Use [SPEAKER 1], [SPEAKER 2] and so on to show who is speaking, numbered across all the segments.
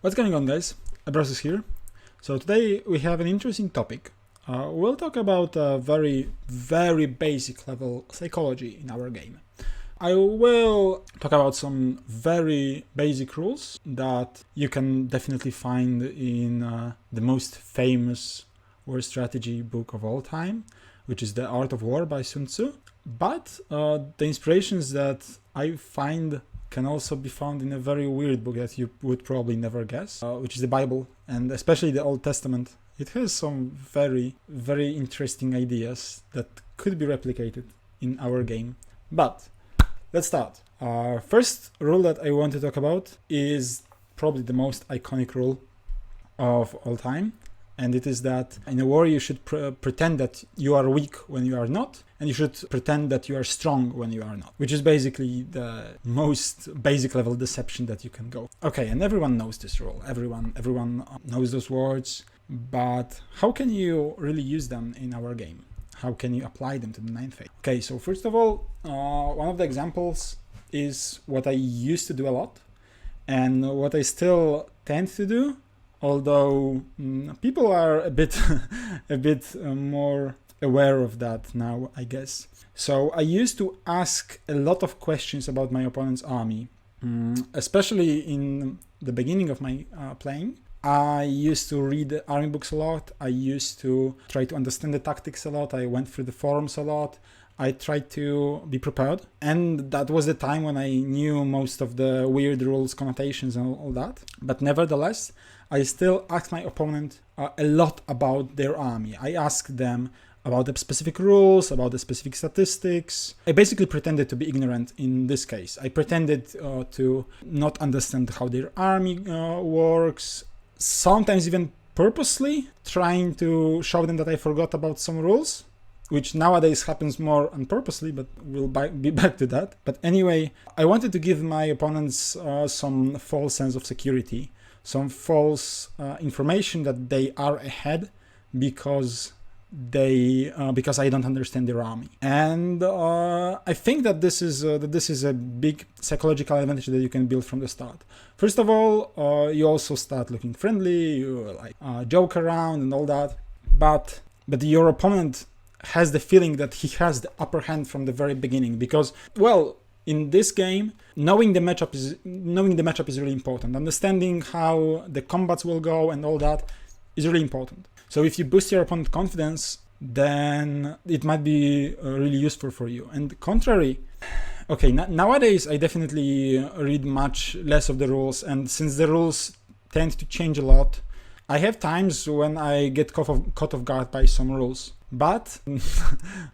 [SPEAKER 1] What's going on, guys? Abrosis here. So today we have an interesting topic. We'll talk about a very basic level psychology in our game. I will talk about some very basic rules that you can definitely find in the most famous war strategy book of all time, which is The Art of War by Sun Tzu. But the inspirations that I find can also be found in a very weird book that you would probably never guess, which is the Bible, and especially the Old Testament. It has some very interesting ideas that could be replicated in our game. But let's start. First rule that I want to talk about is probably the most iconic rule of all time. And it is that in a war you should pretend that you are weak when you are not, and you should pretend that you are strong when you are not, which is basically the most basic level deception that you can go. Okay, and everyone knows this rule. Everyone knows those words, but how can you really use them in our game? How can you apply them to the ninth phase? Okay, so first of all, one of the examples is what I used to do a lot, and what I still tend to do, although people are a bit more aware of that now, I guess. So I used to ask a lot of questions about my opponent's army, especially in the beginning of my playing. I used to read army books a lot. I used to try to understand the tactics a lot. I went through the forums a lot. I tried to be prepared, and that was the time when I knew most of the weird rules, connotations, and all that. But nevertheless, I still asked my opponent a lot about their army. I asked them about the specific rules, about the specific statistics. I basically pretended to be ignorant in this case. I pretended to not understand how their army works, sometimes even purposely trying to show them that I forgot about some rules, which nowadays happens more unpurposely, but we'll be back to that. But anyway, I wanted to give my opponents some false sense of security, some false information that they are ahead because I don't understand their army. And I think that this is a big psychological advantage that you can build from the start. First of all, you also start looking friendly, you joke around and all that, but your opponent has the feeling that he has the upper hand from the very beginning, because, well, in this game, knowing the matchup is really important. Understanding how the combats will go and all that is really important. So if you boost your opponent's confidence, then it might be really useful for you. And contrary, okay, nowadays I definitely read much less of the rules, and since the rules tend to change a lot, I have times when I get caught off guard by some rules. But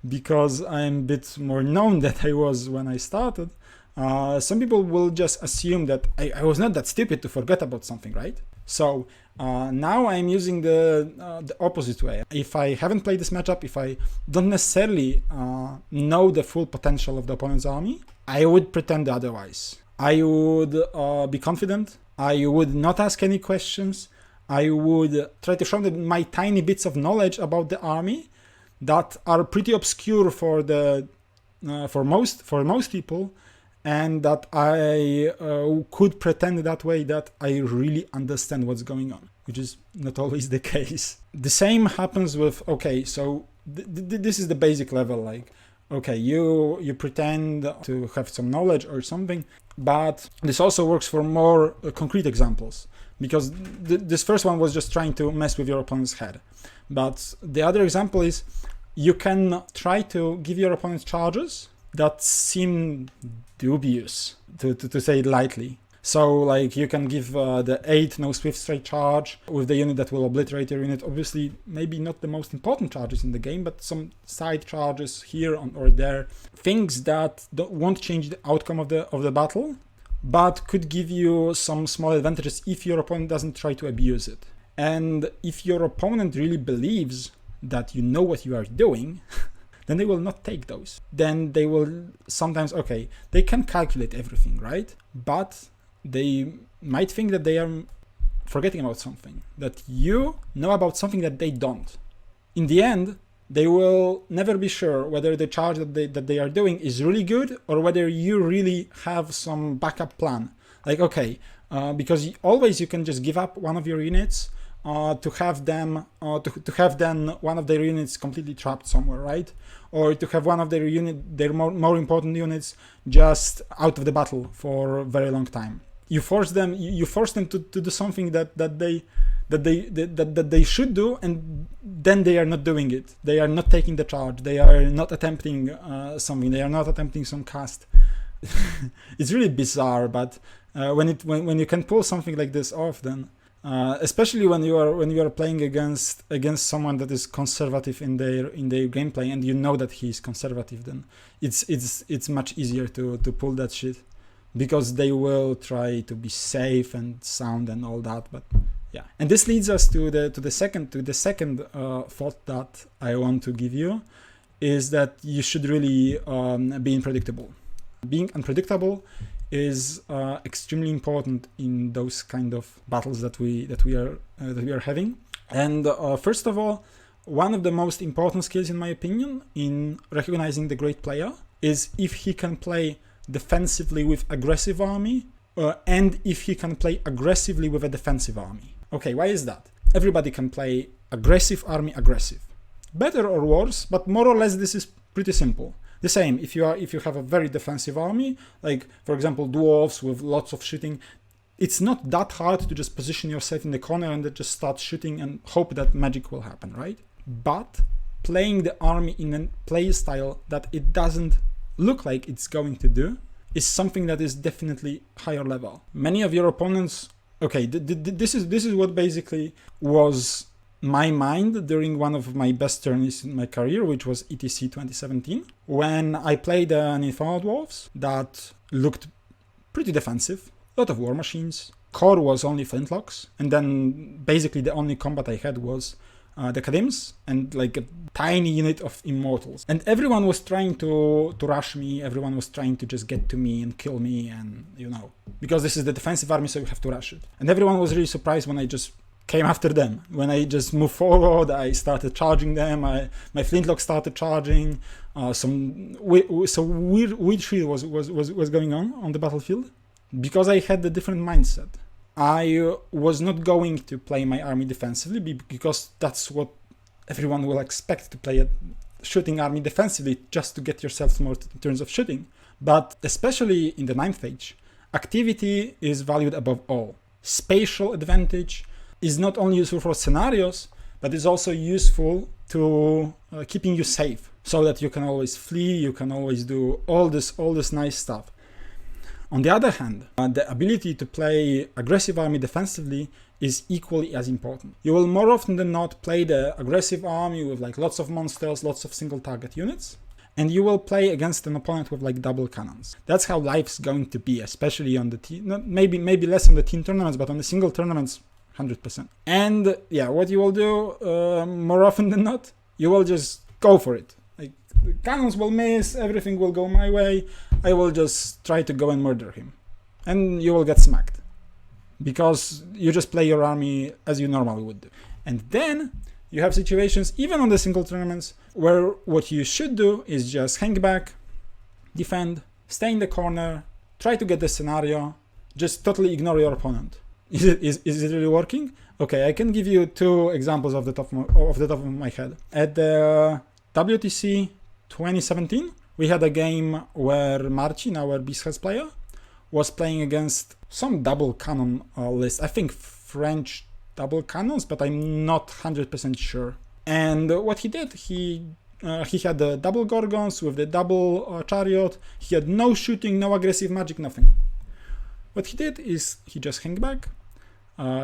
[SPEAKER 1] because I'm a bit more known than I was when I started, some people will just assume that I was not that stupid to forget about something, right? So now I'm using the opposite way. If I haven't played this matchup, if I don't necessarily know the full potential of the opponent's army, I would pretend otherwise. I would be confident. I would not ask any questions. I would try to show them my tiny bits of knowledge about the army that are pretty obscure for most people, and that I could pretend that way that I really understand what's going on, which is not always the case. The same happens with, okay, so this is the basic level, like, okay, you pretend to have some knowledge or something, but this also works for more concrete examples, because this first one was just trying to mess with your opponent's head. But the other example is, you can try to give your opponent charges that seem dubious, to say it lightly. So, like, you can give the 8 no swift strike charge with the unit that will obliterate your unit. Obviously, maybe not the most important charges in the game, but some side charges here or there. Things that won't change the outcome of the battle, but could give you some small advantages if your opponent doesn't try to abuse it. And if your opponent really believes that you know what you are doing, then they will not take those. Then they will sometimes, okay, they can calculate everything, right? But they might think that they are forgetting about something, that you know about something that they don't. In the end, they will never be sure whether the charge that they are doing is really good, or whether you really have some backup plan. Like, okay, because always you can just give up one of your units to have them to have then one of their units completely trapped somewhere, right? Or to have one of their more important units just out of the battle for a very long time. You force them to do something that they should do, and then they are not doing it. They are not taking the charge. They are not attempting something. They are not attempting some cast. It's really bizarre, but when you can pull something like this off, then especially when you are playing against someone that is conservative in their gameplay, and you know that he's conservative, then it's much easier to pull that shit, because they will try to be safe and sound and all that. But yeah, and this leads us to the second thought that I want to give you, is that you should really be unpredictable. Being unpredictable is extremely important in those kind of battles that we are having. And first of all, one of the most important skills, in my opinion, in recognizing the great player is if he can play defensively with aggressive army, and if he can play aggressively with a defensive army. Okay, why is that? Everybody can play aggressive army aggressive, better or worse, but more or less this is pretty simple. The same if you have a very defensive army, like for example dwarves with lots of shooting. It's not that hard to just position yourself in the corner and then just start shooting and hope that magic will happen, right? But playing the army in a play style that it doesn't look like it's going to do is something that is definitely higher level. Many of your opponents, okay, this is what basically was my mind during one of my best tourneys in my career, which was ETC 2017, when I played an Infernal Dwarves that looked pretty defensive, a lot of war machines, core was only flintlocks, and then basically the only combat I had was the Kadims and like a tiny unit of Immortals. And everyone was trying to rush me, everyone was trying to just get to me and kill me, and because this is the defensive army, so you have to rush it. And everyone was really surprised when I just came after them. When I just moved forward, I started charging them, my flintlock started charging, some weird shit was going on the battlefield, because I had a different mindset. I was not going to play my army defensively, because that's what everyone will expect, to play a shooting army defensively just to get yourself more in terms of shooting. But especially in the 9th age, activity is valued above all. Spatial advantage is not only useful for scenarios, but is also useful to keeping you safe, so that you can always flee, you can always do all this nice stuff. On the other hand, the ability to play aggressive army defensively is equally as important. You will more often than not play the aggressive army with like lots of monsters, lots of single target units, and you will play against an opponent with like double cannons. That's how life's going to be, especially on the team, maybe less on the team tournaments, but on the single tournaments, 100%. And yeah, what you will do more often than not, you will just go for it. Like, the cannons will miss, everything will go my way, I will just try to go and murder him. And you will get smacked, because you just play your army as you normally would do. And then you have situations, even on the single tournaments, where what you should do is just hang back, defend, stay in the corner, try to get the scenario, just totally ignore your opponent. Is it really working? Okay, I can give you 2 examples off the top of my head. At the WTC 2017, we had a game where Marcin, our Beastheads player, was playing against some double cannon list. I think French double cannons, but I'm not 100% sure. And what he did, he had the double Gorgons with the double chariot. He had no shooting, no aggressive magic, nothing. What he did is he just hung back.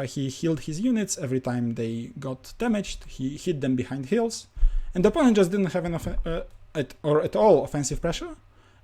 [SPEAKER 1] He healed his units every time they got damaged. He hit them behind heals, and the opponent just didn't have enough at all offensive pressure.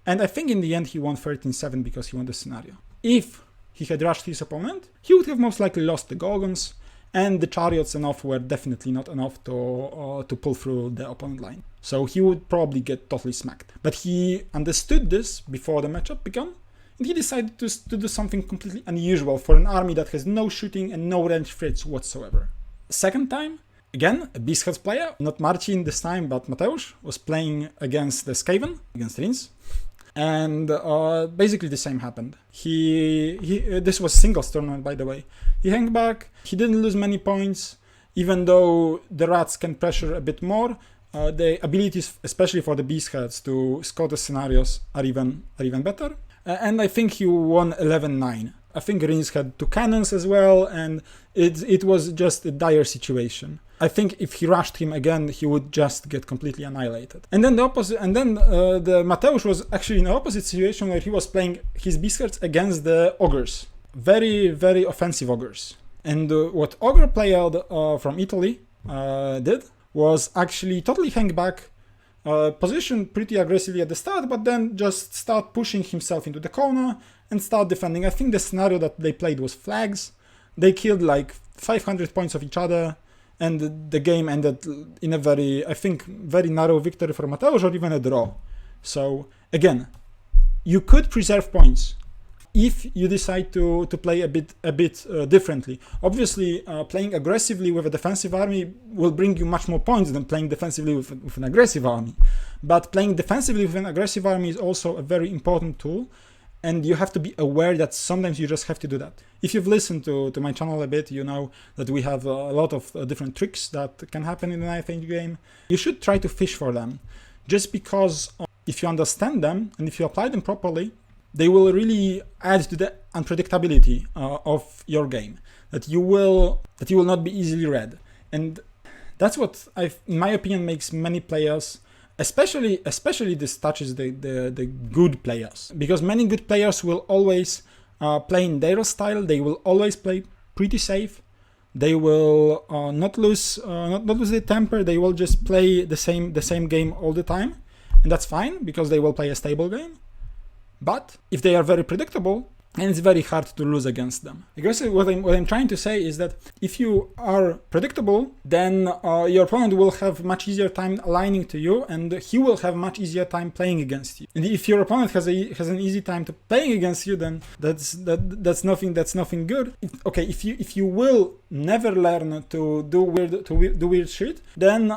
[SPEAKER 1] And I think in the end he won 13-7 because he won the scenario. If he had rushed his opponent, he would have most likely lost the Gorgons, and the chariots enough were definitely not enough to pull through the opponent line. So he would probably get totally smacked. But he understood this before the matchup began, and he decided to do something completely unusual for an army that has no shooting and no range threats whatsoever. Second time, again, a Beastheads player, not Marcin this time, but Mateusz, was playing against the Skaven, against Rins. And basically the same happened. This was singles tournament, by the way. He hung back, he didn't lose many points, even though the rats can pressure a bit more. The abilities, especially for the beast heads to score the scenarios, are even better. And I think he won 11-9. I think Rins had 2 cannons as well, and it was just a dire situation. I think if he rushed him again, he would just get completely annihilated. And then the Mateusz was actually in the opposite situation, where he was playing his beast heads against the ogres, very, very offensive ogres. And what ogre player from Italy did was actually totally hang back, position pretty aggressively at the start, but then just start pushing himself into the corner and start defending. I think the scenario that they played was flags. They killed like 500 points of each other, and the game ended in a very narrow victory for Mateusz, or even a draw. So again, you could preserve points if you decide to play a bit differently. Obviously, playing aggressively with a defensive army will bring you much more points than playing defensively with an aggressive army. But playing defensively with an aggressive army is also a very important tool, and you have to be aware that sometimes you just have to do that. If you've listened to my channel a bit, you know that we have a lot of different tricks that can happen in the knife edge game. You should try to fish for them, just because if you understand them and if you apply them properly, they will really add to the unpredictability of your game, that you will not be easily read. And that's what in my opinion makes many players, especially this touches the good players, because many good players will always play in their style. They will always play pretty safe. They will not lose their temper. They will just play the same game all the time, and that's fine because they will play a stable game. But if they are very predictable, and it's very hard to lose against them. Because what I'm trying to say is that if you are predictable, then your opponent will have much easier time aligning to you, and he will have much easier time playing against you. And if your opponent has an easy time to playing against you, then that's nothing good. If you will never learn to do weird shit, then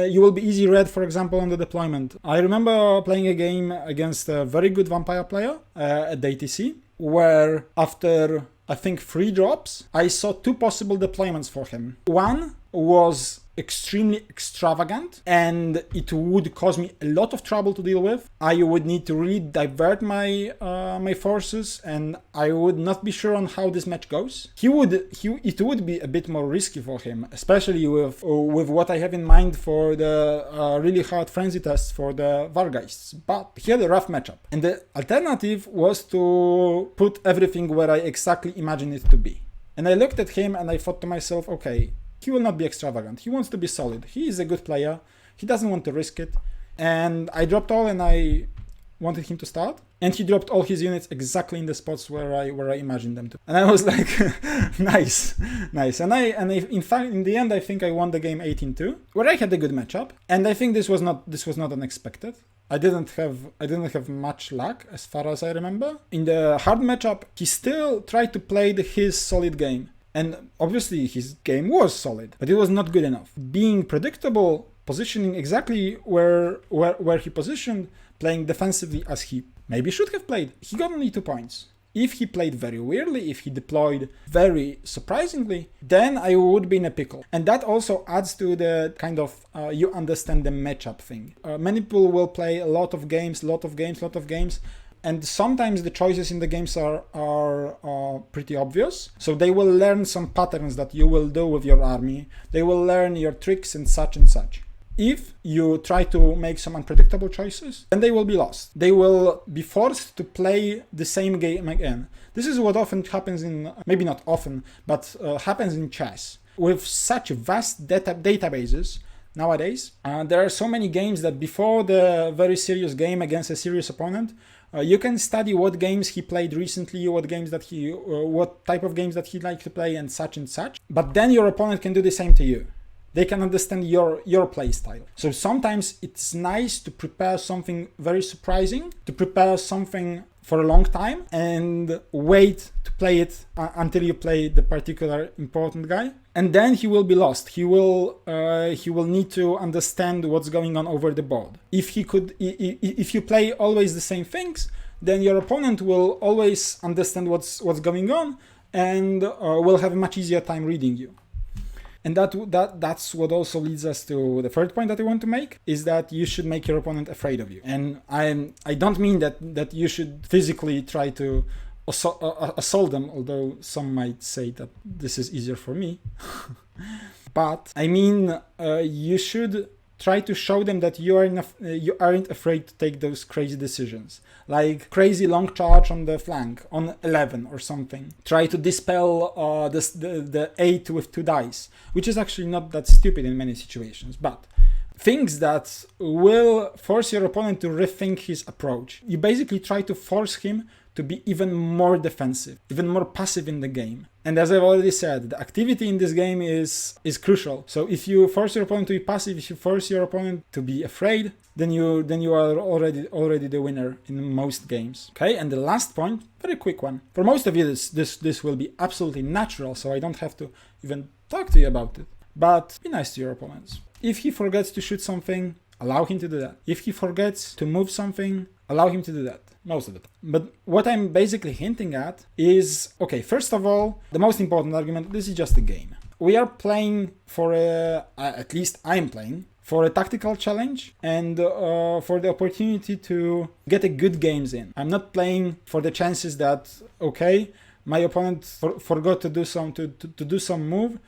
[SPEAKER 1] you will be easy read, for example, on the deployment. I remember playing a game against a very good vampire player at the ATC, where after I think 3 drops, I saw 2 possible deployments for him. One was extremely extravagant, and it would cause me a lot of trouble to deal with. I would need to really divert my forces, and I would not be sure on how this match goes. It would be a bit more risky for him, especially with what I have in mind for the really hard frenzy tests for the Vargeists. But he had a rough matchup, and the alternative was to put everything where I exactly imagined it to be. And I looked at him and I thought to myself, okay, he will not be extravagant. He wants to be solid. He is a good player. He doesn't want to risk it. And I dropped all, and I wanted him to start. And he dropped all his units exactly in the spots where I imagined them to. And I was like, nice. And in fact, in the end, I think I won the game 18-2, where I had a good matchup. And I think this was not unexpected. I didn't have much luck as far as I remember. In the hard matchup, he still tried to play his solid game. And obviously his game was solid, but it was not good enough. Being predictable, positioning exactly where he positioned, playing defensively as he maybe should have played, he got only 2 points. If he played very weirdly, if he deployed very surprisingly, then I would be in a pickle. And that also adds to the kind of you understand the matchup thing. Many people will play a lot of games, and sometimes the choices in the games are pretty obvious. So they will learn some patterns that you will do with your army. They will learn your tricks and such and such. If you try to make some unpredictable choices, then they will be lost. They will be forced to play the same game again. This is what often happens maybe not often, but happens in chess. With such vast databases nowadays, there are so many games that before the very serious game against a serious opponent, you can study what games he played recently, what type of games that he liked to play, and such. But then your opponent can do the same to you. They can understand your play style. So sometimes it's nice to prepare something very surprising, to prepare something for a long time and wait to play it until you play the particular important guy, and then he will be lost. He will need to understand what's going on over the board. If you play always the same things, then your opponent will always understand what's going on and will have a much easier time reading you. And that's what also leads us to the third point that I want to make, is that you should make your opponent afraid of you. And I don't mean that you should physically try to assault them, although some might say that this is easier for me. But I mean, you should try to show them that you aren't afraid to take those crazy decisions, like crazy long charge on the flank on 11 or something. Try to dispel the 8 with 2 dice, which is actually not that stupid in many situations, but things that will force your opponent to rethink his approach. You basically try to force him to be even more defensive, even more passive in the game. And as I've already said, the activity in this game is crucial. So if you force your opponent to be passive, if you force your opponent to be afraid, then you are already the winner in most games. Okay, and the last point, very quick one. For most of you, this will be absolutely natural, so I don't have to even talk to you about it. But be nice to your opponents. If he forgets to shoot something, allow him to do that. If he forgets to move something, allow him to do that. Most of it. But what I'm basically hinting at is, okay, first of all, the most important argument, this is just a game. We are playing for at least I'm playing, for a tactical challenge and for the opportunity to get a good games in. I'm not playing for the chances that, okay, my opponent forgot to do some move,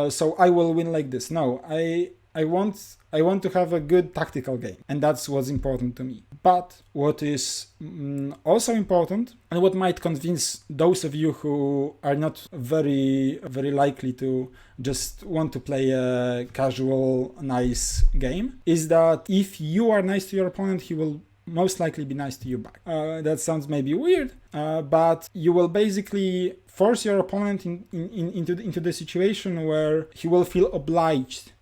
[SPEAKER 1] so I will win like this. No, I want to have a good tactical game, and that's what's important to me. But what is also important, and what might convince those of you who are not very likely to just want to play a casual, nice game, is that if you are nice to your opponent, he will most likely be nice to you back. That sounds maybe weird, but you will basically force your opponent into the situation where he will feel obliged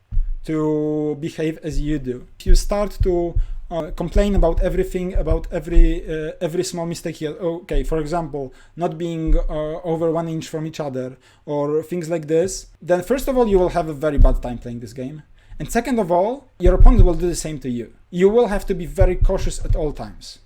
[SPEAKER 1] to behave as you do. If you start to complain about everything, about every small mistake here, okay, for example, not being over 1 inch from each other or things like this, then first of all, you will have a very bad time playing this game. And second of all, your opponent will do the same to you. You will have to be very cautious at all times.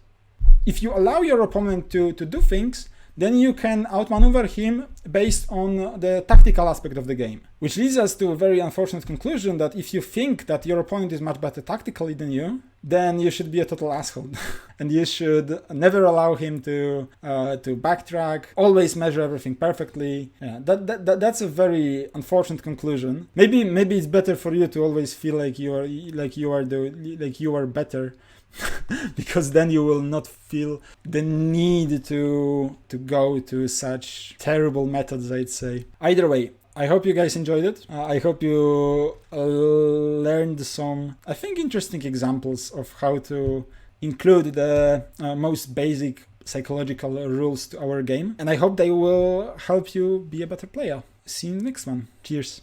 [SPEAKER 1] If you allow your opponent to do things, then you can outmaneuver him based on the tactical aspect of the game. Which leads us to a very unfortunate conclusion that if you think that your opponent is much better tactically than you, then you should be a total asshole. And you should never allow him to backtrack, always measure everything perfectly. Yeah, that's a very unfortunate conclusion. Maybe it's better for you to always feel like you are better. Because then you will not feel the need to go to such terrible methods, I'd say. Either way, I hope you guys enjoyed it. I hope you learned some, I think, interesting examples of how to include the most basic psychological rules to our game. And I hope they will help you be a better player. See you in the next one. Cheers.